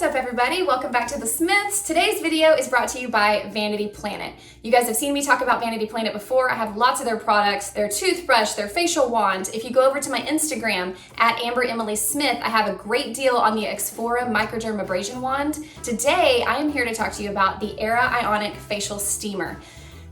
What's up everybody? Welcome back to The Smiths. Today's video is brought to you by Vanity Planet. You guys have seen me talk about Vanity Planet before. I have lots of their products, their toothbrush, their facial wand. If you go over to my Instagram at AmberEmilySmith, I have a great deal on the Exfora Microdermabrasion Wand. Today, I am here to talk to you about the Era Ionic Facial Steamer.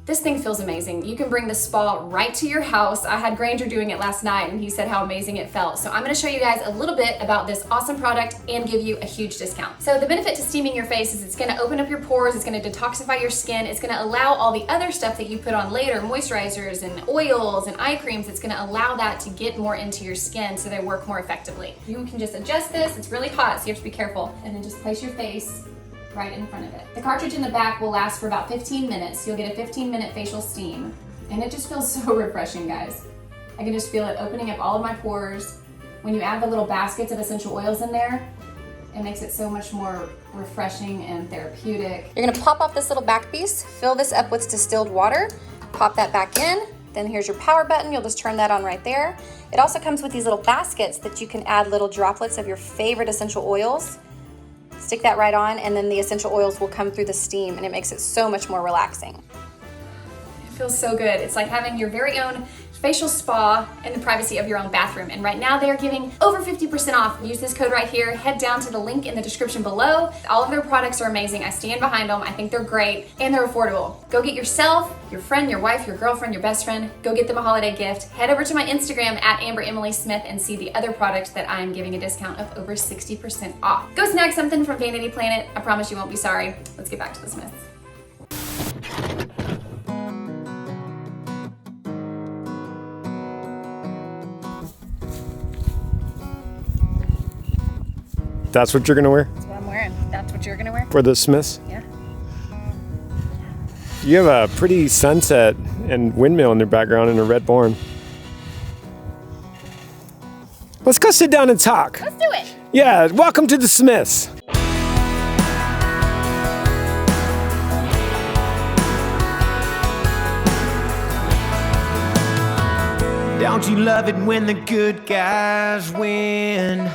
This thing feels amazing. You can bring the spa right to your house. I had Granger doing it last night and he said how amazing it felt. So I'm gonna show you guys a little bit about this awesome product and give you a huge discount. So the benefit to steaming your face is it's gonna open up your pores, it's gonna detoxify your skin, it's gonna allow all the other stuff that you put on later, moisturizers and oils and eye creams, it's gonna allow that to get more into your skin so they work more effectively. You can just adjust this, it's really hot so you have to be careful, and then just place your face right in front of it. The cartridge in the back will last for about 15 minutes. You'll get a 15-minute facial steam. And it just feels so refreshing, guys. I can just feel it opening up all of my pores. When you add the little baskets of essential oils in there, it makes it so much more refreshing and therapeutic. You're gonna pop off this little back piece, fill this up with distilled water, pop that back in, then here's your power button. You'll just turn that on right there. It also comes with these little baskets that you can add little droplets of your favorite essential oils. Stick that right on, and then the essential oils will come through the steam, and it makes it so much more relaxing. It feels so good. It's like having your very own facial spa in the privacy of your own bathroom. And right now they're giving over 50% off. Use this code right here. Head down to the link in the description below. All of their products are amazing. I stand behind them. I think they're great and they're affordable. Go get yourself, your friend, your wife, your girlfriend, your best friend, go get them a holiday gift. Head over to my Instagram at AmberEmilySmith and see the other products that I am giving a discount of over 60% off. Go snag something from Vanity Planet. I promise you won't be sorry. Let's get back to the Smiths. That's what you're gonna wear? That's what I'm wearing. That's what you're gonna wear? For the Smiths? Yeah. You have a pretty sunset and windmill in the background and a red barn. Let's go sit down and talk. Let's do it. Yeah, welcome to the Smiths. Don't you love it when the good guys win?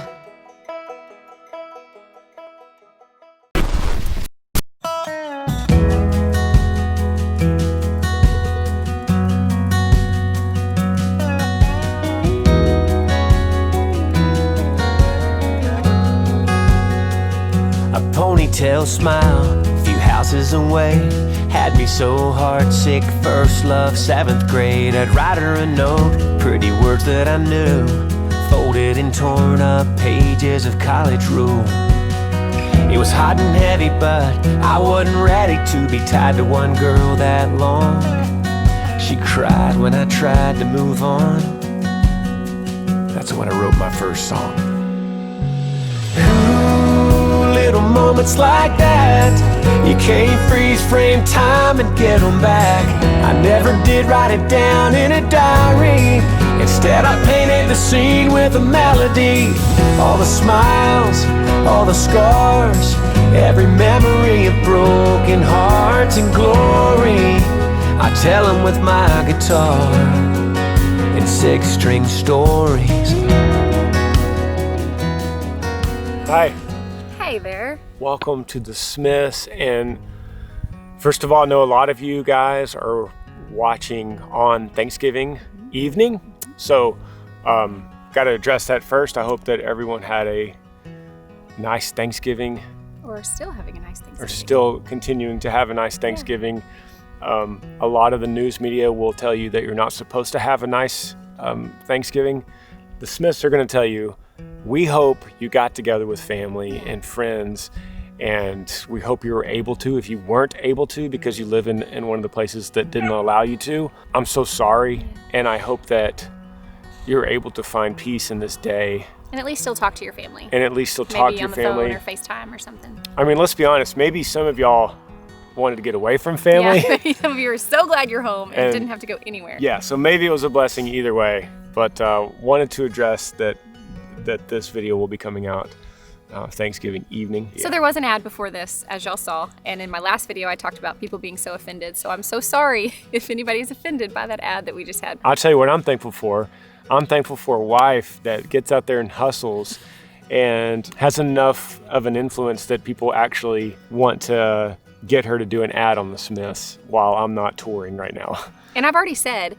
Ponytail smile, a few houses away, had me so heartsick. First love, 7th grade. I'd write her a note, pretty words that I knew, folded in torn up pages of college rule. It was hot and heavy, but I wasn't ready to be tied to one girl that long. She cried when I tried to move on. That's when I wrote my first song. Little moments like that, you can't freeze frame time and get them back. I never did write it down in a diary. Instead I painted the scene with a melody. All the smiles, all the scars, every memory of broken hearts and glory, I tell them with my guitar in 6-string stories. Hi. Hey there. Welcome to the Smiths. And first of all, I know a lot of you guys are watching on Thanksgiving evening. So got to address that first. I hope that everyone had a nice Thanksgiving. Or still having a nice Thanksgiving. Or still continuing to have a nice Thanksgiving. Yeah. A lot of the news media will tell you that you're not supposed to have a nice Thanksgiving. The Smiths are going to tell you, we hope you got together with family and friends, and we hope you were able to. If you weren't able to because you live in one of the places that didn't allow you to, I'm so sorry, and I hope that you're able to find peace in this day. And at least still talk to your family. And at least still talk to your family. Maybe on the phone or FaceTime or something. I mean, let's be honest, maybe some of y'all wanted to get away from family. Yeah, maybe some of you are so glad you're home and didn't have to go anywhere. Yeah, so maybe it was a blessing either way, but wanted to address that this video will be coming out Thanksgiving evening. So there was an ad before this, as y'all saw, and in my last video I talked about people being so offended, so I'm so sorry if anybody's offended by that ad that we just had. I'll tell you what I'm thankful for. I'm thankful for a wife that gets out there and hustles and has enough of an influence that people actually want to get her to do an ad on the Smiths while I'm not touring right now. And I've already said,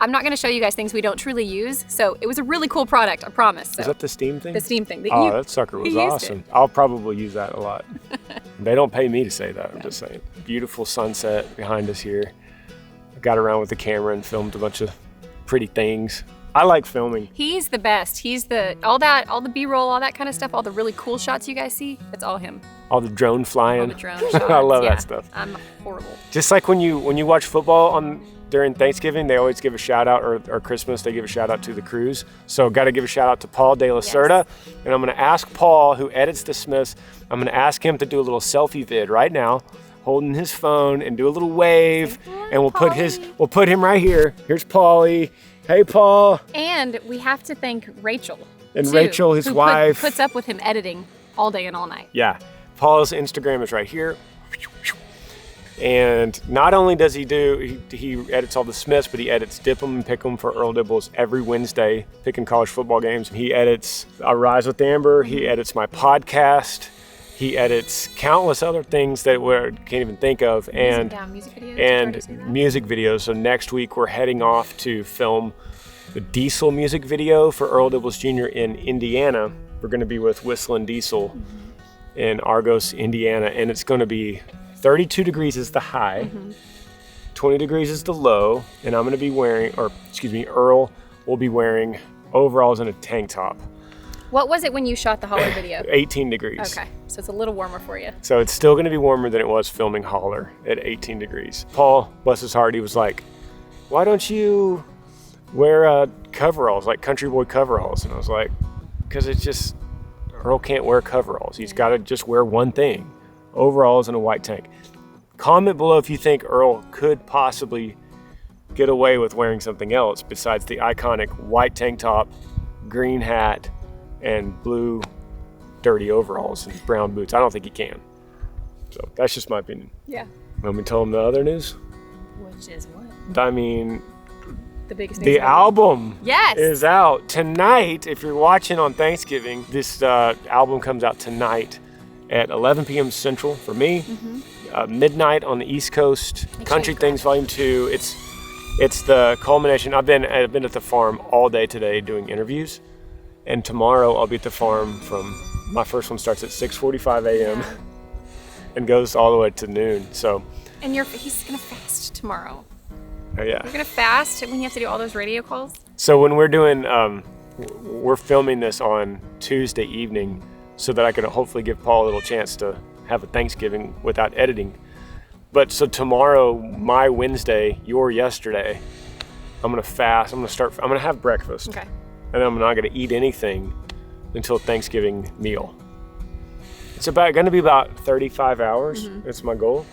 I'm not going to show you guys things we don't truly use. So it was a really cool product, I promise. So. Is that the steam thing? The steam thing. That sucker was awesome. I'll probably use that a lot. They don't pay me to say that, I'm just saying. Beautiful sunset behind us here. I got around with the camera and filmed a bunch of pretty things. I like filming. He's the best. He's all the B-roll, all that kind of stuff, all the really cool shots you guys see, it's all him. All the drone flying. All the drone shots. I love that stuff. I'm horrible. Just like when you watch football during Thanksgiving, they always give a shout out, or Christmas, they give a shout out to the crews. So got to give a shout out to Paul De La Cerda. Yes. And I'm going to ask Paul, who edits the Smiths, I'm going to ask him to do a little selfie vid right now, holding his phone, and do a little wave. And we'll put him right here. Here's Paulie. Hey, Paul. And we have to thank Rachel. And too, Rachel, his wife. Puts up with him editing all day and all night. Yeah. Paul's Instagram is right here. And not only does he edits all the Smiths, but he edits Dip 'em and Pick 'em for Earl Dibbles every Wednesday, picking college football games. He edits Rise with Amber. He edits my podcast. He edits countless other things that we can't even think of. Music videos. So next week we're heading off to film the Diesel music video for Earl Dibbles Jr. in Indiana. We're going to be with Whistling Diesel in Argos, Indiana, and it's going to be 32 degrees is the high, 20 degrees is the low, and I'm going to be Earl will be wearing overalls and a tank top. What was it when you shot the Holler video? 18 degrees. Okay, so it's a little warmer for you. So it's still going to be warmer than it was filming Holler at 18 degrees. Paul, bless his heart, he was like, why don't you wear coveralls, like country boy coveralls? And I was like, because it's just, Earl can't wear coveralls. He's got to just wear one thing, overalls and a white tank. Comment below if you think Earl could possibly get away with wearing something else besides the iconic white tank top, green hat, and blue dirty overalls and brown boots. I don't think he can. So that's just my opinion. Yeah. Let me tell him the other news. Which is what? I mean, the biggest news. The album yes. is out tonight. If you're watching on Thanksgiving, this album comes out tonight at 11 p.m. Central for me. Midnight on the East Coast. Country Things Volume 2. It's the culmination. I've been at the farm all day today doing interviews. And tomorrow I'll be at the farm my first one starts at 6:45 a.m. and goes all the way to noon. So. And he's gonna fast tomorrow. Oh yeah. You're gonna fast when you have to do all those radio calls? So when we're doing, we're filming this on Tuesday evening so that I can hopefully give Paul a little chance to have a Thanksgiving without editing. But so tomorrow, my Wednesday, your yesterday, I'm gonna fast. I'm gonna have breakfast. Okay. And I'm not going to eat anything until Thanksgiving meal. It's going to be about 35 hours. That's my goal.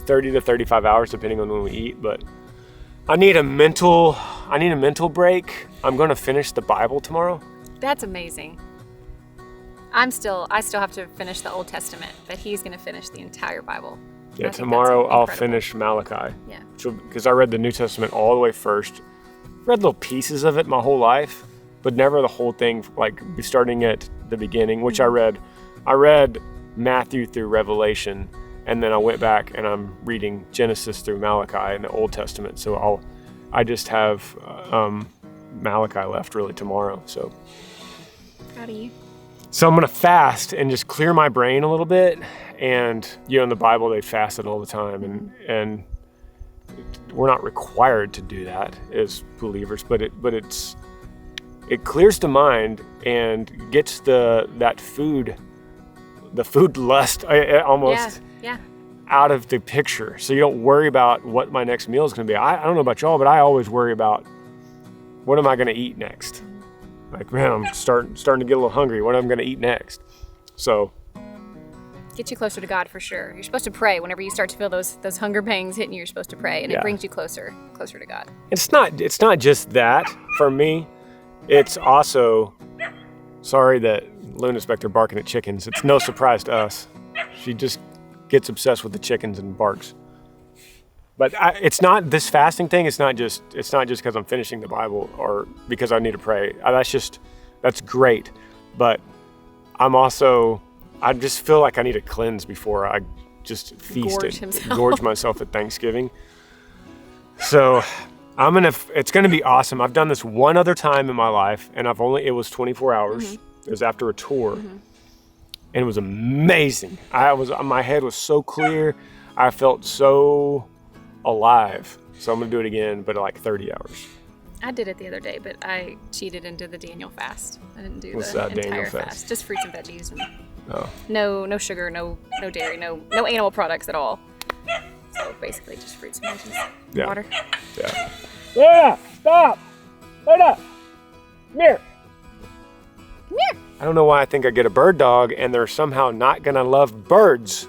30 to 35 hours, depending on when we eat. But I need a mental break. I'm going to finish the Bible tomorrow. That's amazing. I still have to finish the Old Testament, but he's going to finish the entire Bible. Yeah, tomorrow I'll finish Malachi. Yeah. Because I read the New Testament all the way first. Read little pieces of it my whole life, but never the whole thing, like starting at the beginning, which I read Matthew through Revelation, and then I went back and I'm reading Genesis through Malachi in the Old Testament. So I just have Malachi left really tomorrow. So proud of you. So I'm gonna fast and just clear my brain a little bit. And in the Bible they fasted all the time, and we're not required to do that as believers, but it clears the mind and gets the food lust almost out of the picture. So you don't worry about what my next meal is going to be. I don't know about y'all, but I always worry about what am I going to eat next. Like, man, I'm starting to get a little hungry. What am I going to eat next? So. Get you closer to God for sure. You're supposed to pray whenever you start to feel those hunger pangs hitting you. You're supposed to pray, and it brings you closer to God. It's not just that for me. It's also, sorry that Luna's back there barking at chickens. It's no surprise to us. She just gets obsessed with the chickens and barks. But it's not this fasting thing. It's not just because I'm finishing the Bible or because I need to pray. That's great, but I just feel like I need a cleanse before I just feast gorge myself at Thanksgiving. So it's gonna be awesome. I've done this one other time in my life, and it was 24 hours. It was after a tour, and it was amazing. My head was so clear. I felt so alive. So I'm gonna do it again, but like 30 hours. I did it the other day, but I cheated into the Daniel fast. I didn't do What's the that, entire Daniel fast. Just fruits and veggies, and Oh. no sugar, no dairy, no animal products at all. So basically just fruits and veggies, Yeah. water. Yeah. Yeah, stop! Hold up! Come here! Come here! I don't know why I think I get a bird dog and they're somehow not gonna love birds.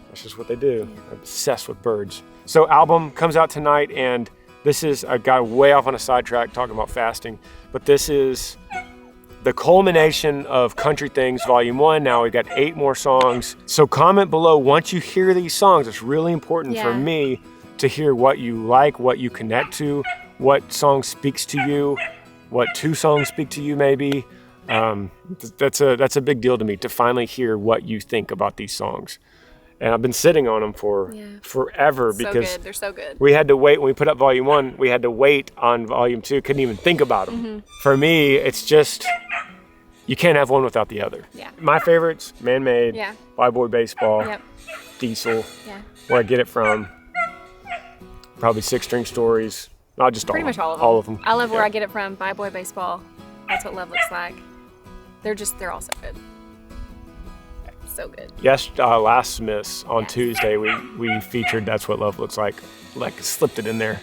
That's just what they do. I'm obsessed with birds. So album comes out tonight, and I got way off on a sidetrack talking about fasting, but this is the culmination of Country Things Volume 1. Now we've got 8 more songs. So comment below once you hear these songs. It's really important for me to hear what you like, what you connect to, what song speaks to you, what 2 songs speak to you maybe. That's a big deal to me, to finally hear what you think about these songs. And I've been sitting on them for forever because they're so good. we had to wait when we put up Volume 1. We had to wait on Volume 2. Couldn't even think about them. For me, it's just you can't have one without the other. Yeah. My favorites: Man Made, Yeah. Bye Boy Baseball, Yep. Diesel. Yeah. Where I Get It From, probably 6 String Stories. Not just Pretty much all of them. All of them. I love Where I Get It From, Bye Boy Baseball. That's What Love Looks Like. They're all so good. So good. Yes, last Smiths on Tuesday we featured That's What Love Looks Like slipped it in there.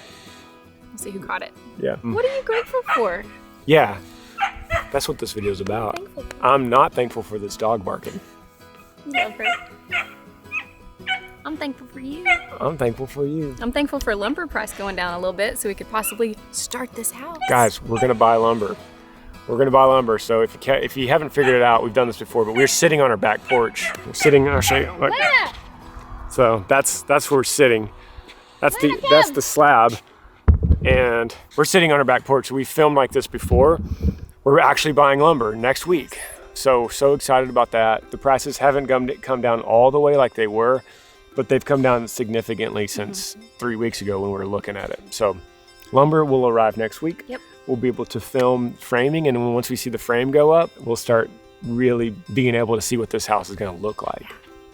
We'll see who caught it. Yeah. What are you grateful for? Yeah, that's what this video is about. I'm not thankful for this dog barking. Love her. I'm thankful for you. I'm thankful for you. I'm thankful for lumber price going down a little bit so we could possibly start this house. Guys, we're gonna buy lumber. We're gonna buy lumber. So if you haven't figured it out, we've done this before, but we're sitting on our back porch. We're sitting. I'll show you. Look. So that's where we're sitting. That's the slab, and we're sitting on our back porch. We filmed like this before. We're actually buying lumber next week. So excited about that. The prices haven't come down all the way like they were, but they've come down significantly since 3 weeks ago when we were looking at it. So lumber will arrive next week. Yep. We'll be able to film framing, and once we see the frame go up, we'll start really being able to see what this house is gonna look like.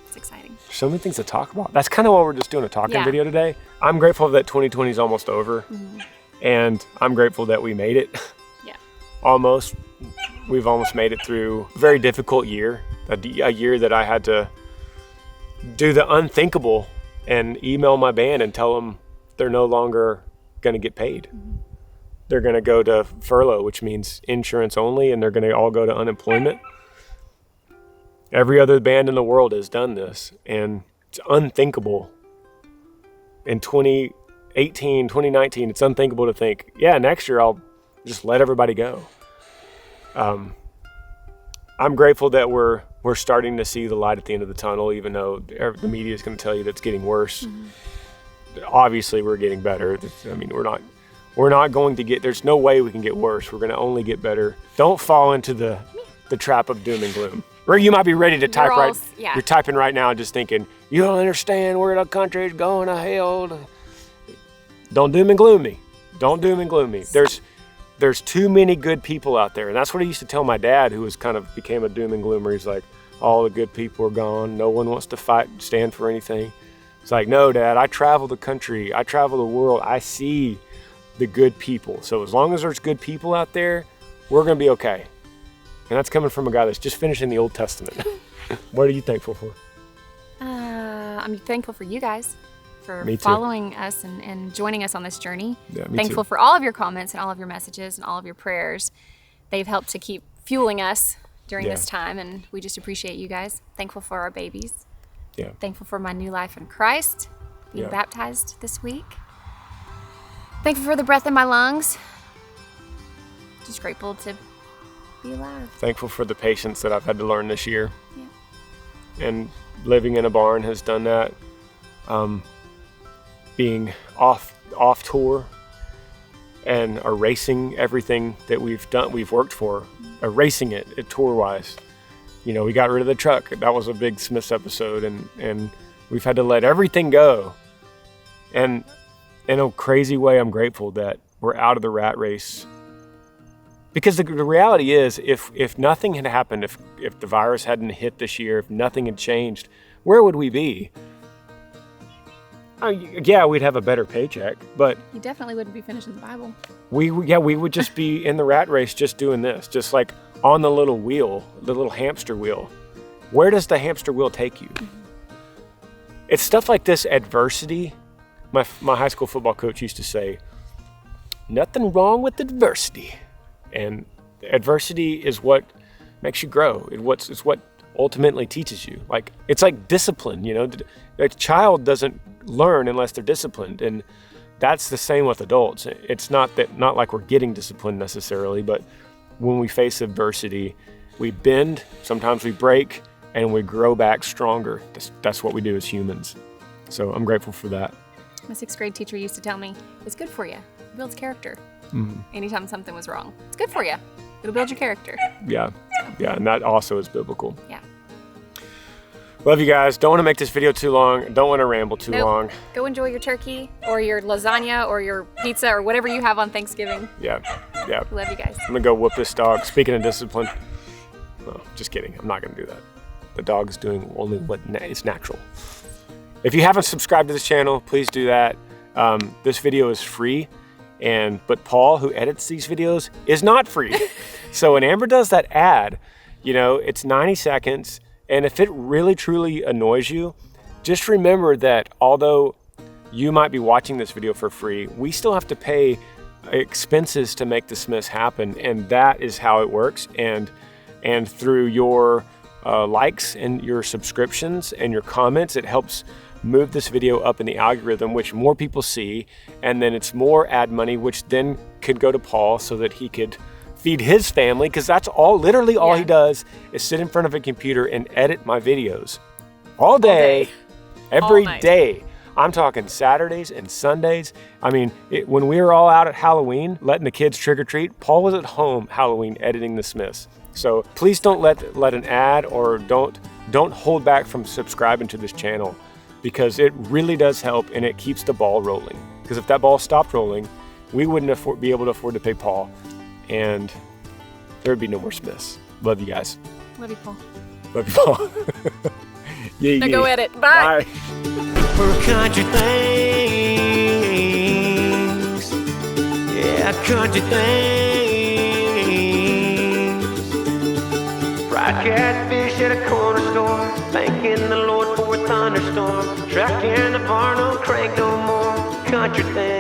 It's exciting. There's so many things to talk about. That's kind of why we're just doing a talking video today. I'm grateful that 2020 is almost over, and I'm grateful that we made it. Yeah. Almost. We've almost made it through a very difficult year, a year that I had to do the unthinkable and email my band and tell them they're no longer gonna get paid. They're going to go to furlough, which means insurance only, and they're going to all go to unemployment. Every other band in the world has done this, and it's unthinkable. In 2018, 2019, it's unthinkable to think, yeah, next year I'll just let everybody go. I'm grateful that we're starting to see the light at the end of the tunnel, even though the media is going to tell you that it's getting worse. Obviously, we're getting better. I mean, we're not going to get, there's no way we can get worse. We're going to only get better. Don't fall into the trap of doom and gloom. Or you might be ready to type you're typing right now just thinking, you don't understand where the country is going to hell. Don't doom and gloom me. Don't doom and gloom me. There's too many good people out there. And that's what I used to tell my dad, who became a doom and gloomer. He's like, all the good people are gone. No one wants to stand for anything. It's like, no, Dad, I travel the country. I travel the world. I see the good people. So as long as there's good people out there, we're going to be okay. And that's coming from a guy that's just finishing the Old Testament. What are you thankful for? I'm thankful for you guys for Me too. following us and joining us on this journey. Yeah, me Thankful too. for all of your comments and all of your messages and all of your prayers. They've helped to keep fueling us during this time, and we just appreciate you guys. Thankful for our babies. Yeah. Thankful for my new life in Christ, being baptized this week. Thankful for the breath in my lungs. Just grateful to be alive. Thankful for the patience that I've had to learn this year. Yeah. And living in a barn has done that. Being off tour and erasing everything that we've worked for, erasing it tour-wise, we got rid of the truck. That was a big Smiths episode, and we've had to let everything go. And in a crazy way, I'm grateful that we're out of the rat race. Because the reality is, if nothing had happened, if the virus hadn't hit this year, if nothing had changed, where would we be? Yeah, we'd have a better paycheck, but You definitely wouldn't be finishing the Bible. we would just be in the rat race, just doing this, just like on the little wheel, the little hamster wheel. Where does the hamster wheel take you? It's stuff like this adversity. My high school football coach used to say, "Nothing wrong with adversity," and adversity is what makes you grow. It's what ultimately teaches you. Like, it's like discipline. A child doesn't learn unless they're disciplined, and that's the same with adults. It's not like we're getting disciplined necessarily, but when we face adversity, we bend, sometimes we break, and we grow back stronger. That's what we do as humans. So I'm grateful for that. My 6th grade teacher used to tell me, it's good for you. It builds character. Anytime something was wrong, it's good for you. It'll build your character. Yeah, and that also is biblical. Yeah. Love you guys. Don't want to make this video too long. Don't want to ramble too long. Go enjoy your turkey or your lasagna or your pizza or whatever you have on Thanksgiving. Yeah. Love you guys. I'm gonna go whoop this dog. Speaking of discipline, no, just kidding. I'm not gonna do that. The dog is doing only what is natural. If you haven't subscribed to this channel, please do that. This video is free, but Paul, who edits these videos, is not free. So when Amber does that ad, it's 90 seconds. And if it really, truly annoys you, just remember that although you might be watching this video for free, we still have to pay expenses to make the Smiths happen. And that is how it works. And through your likes and your subscriptions and your comments, it helps move this video up in the algorithm, which more people see. And then it's more ad money, which then could go to Paul so that he could feed his family, because that's literally all he does is sit in front of a computer and edit my videos all day. Every day. I'm talking Saturdays and Sundays. I mean, when we were all out at Halloween, letting the kids trick or treat, Paul was at home Halloween editing the Smiths. So please don't let an ad or don't hold back from subscribing to this channel, because it really does help and it keeps the ball rolling. Because if that ball stopped rolling, we wouldn't be able to afford to pay Paul, and there would be no more Smiths. Love you guys. Love you, Paul. Love you, Paul. Now go edit. Bye. For country things, yeah, country things. Fried catfish at a corner store, thanking the Lord for a thunderstorm. Track in the barn, don't crank no more. Country things.